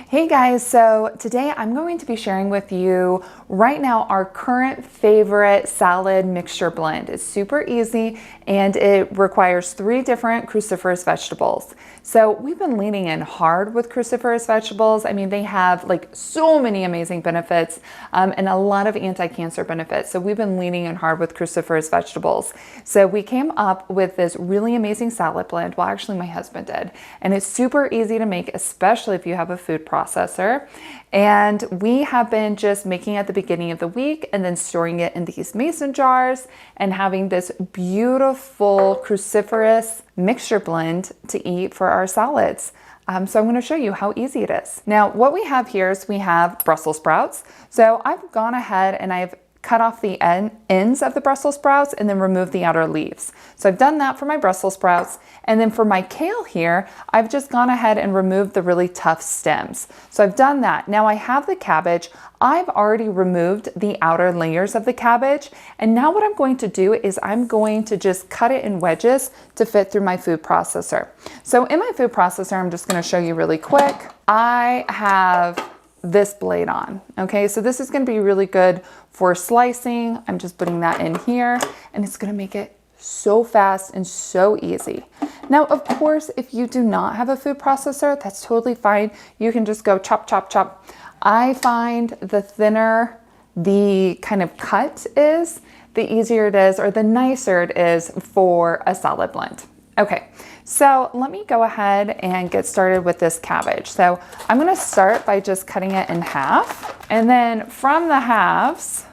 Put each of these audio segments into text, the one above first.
Hey guys, so today I'm going to be sharing with you right now our current favorite salad mixture blend. It's super easy and it requires 3 different cruciferous vegetables. So we've been leaning in hard with cruciferous vegetables. I mean, they have like so many amazing benefits and a lot of anti-cancer benefits. So we've been leaning in hard with cruciferous vegetables. So we came up with this really amazing salad blend. Well, actually my husband did. And it's super easy to make, especially if you have a food processor. And we have been just making it at the beginning of the week and then storing it in these mason jars and having this beautiful cruciferous mixture blend to eat for our salads. So I'm going to show you how easy it is. Now, what we have here is we have Brussels sprouts. So I've gone ahead and I've cut off the ends of the Brussels sprouts and then remove the outer leaves. So I've done that for my Brussels sprouts. And then for my kale here, I've just gone ahead and removed the really tough stems. So I've done that. Now I have the cabbage. I've already removed the outer layers of the cabbage. And now what I'm going to do is I'm going to just cut it in wedges to fit through my food processor. So in my food processor, I'm just going to show you really quick. I have this blade on. Okay, so this is going to be really good for slicing. I'm just putting that in here and it's going to make it so fast and so easy. Now, of course, if you do not have a food processor, that's totally fine. You can just go chop, chop, chop. I find the thinner the kind of cut is, the easier it is or the nicer it is for a salad blend. Okay, so let me go ahead and get started with this cabbage. So I'm gonna start by just cutting it in half. And then from the halves,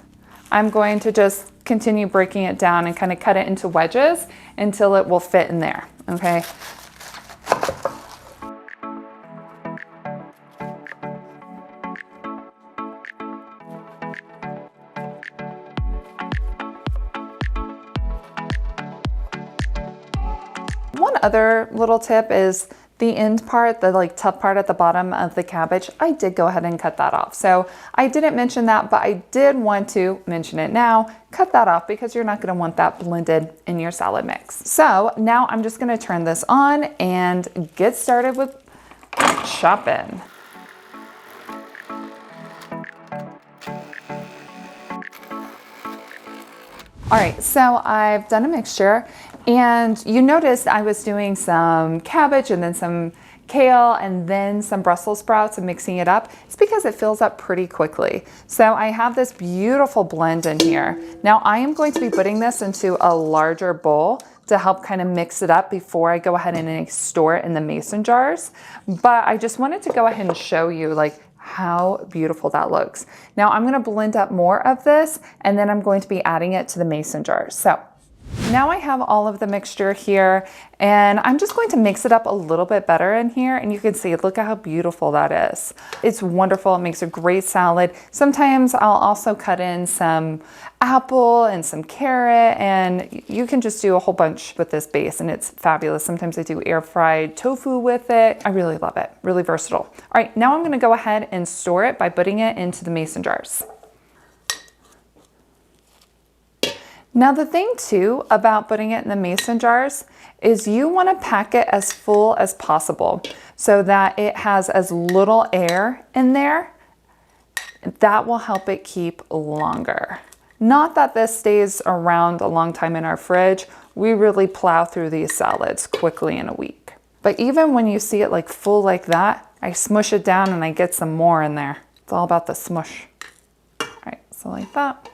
I'm going to just continue breaking it down and kind of cut it into wedges until it will fit in there, okay? One other little tip is the end part, the like tough part at the bottom of the cabbage, I did go ahead and cut that off. So I didn't mention that, but I did want to mention it now. Cut that off because you're not going to want that blended in your salad mix. So now I'm just going to turn this on and get started with chopping. All right, so I've done a mixture and you noticed I was doing some cabbage and then some kale and then some Brussels sprouts and mixing it up. It's because it fills up pretty quickly. So I have this beautiful blend in here. Now I am going to be putting this into a larger bowl to help kind of mix it up before I go ahead and store it in the mason jars. But I just wanted to go ahead and show you like how beautiful that looks. Now I'm going to blend up more of this and then I'm going to be adding it to the mason jars. So now I have all of the mixture here and I'm just going to mix it up a little bit better in here and you can see, look at how beautiful that is. It's wonderful. It makes a great salad. Sometimes I'll also cut in some apple and some carrot and you can just do a whole bunch with this base and it's fabulous. Sometimes I do air fried tofu with it. I really love it. Really versatile. All right, now I'm going to go ahead and store it by putting it into the mason jars. Now the thing too about putting it in the mason jars is you want to pack it as full as possible so that it has as little air in there. That will help it keep longer. Not that this stays around a long time in our fridge. We really plow through these salads quickly in a week. But even when you see it like full like that, I smush it down and I get some more in there. It's all about the smush. All right, so like that.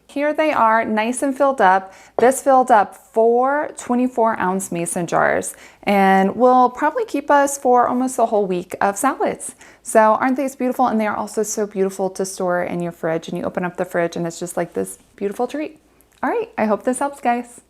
Here they are, nice and filled up. This filled up 4 24-ounce mason jars and will probably keep us for almost a whole week of salads. So aren't these beautiful? And they are also so beautiful to store in your fridge and you open up the fridge and it's just like this beautiful treat. All right, I hope this helps, guys.